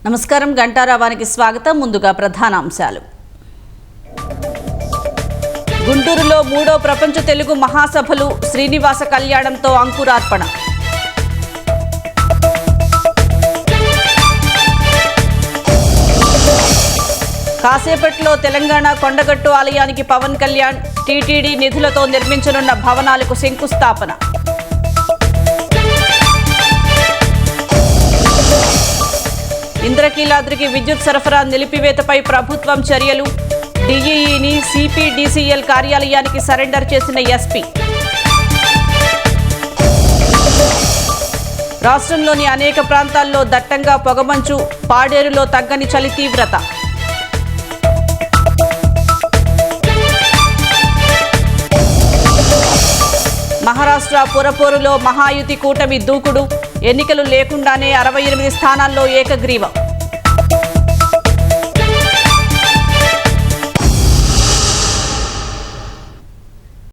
నమస్కారం గంటారావానికి స్వాగతం. ముందుగా ప్రధాన అంశాలు. గుంటూరులో 3వ ప్రపంచ తెలుగు మహాసభలు శ్రీనివాస కళ్యాణంతో అంకురార్పణ. కాసేపట్లో తెలంగాణ కొండగట్టు ఆలయానికి పవన్ కళ్యాణ్ టీటీడీ నిధులతో నిర్మించనున్న భవనాలకు శంకుస్థాపన. ఇంద్రకీలాద్రికి విద్యుత్ సరఫరా నిలిపివేతపై ప్రభుత్వం చర్యలు. డీఈఈని సిపిడిసిఎల్ కార్యాలయానికి సరెండర్ చేసిన ఎస్పీ. రాష్ట్రంలోని అనేక ప్రాంతాల్లో దట్టంగా పొగమంచు, పాడేరులో తగ్గని చలి తీవ్రత. మహారాష్ట్ర పురపోరులో మహాయుతి కూటమి దూకుడు. ఎన్నికలు లేకుండానే 68 స్థానాల్లో ఏకగ్రీవం.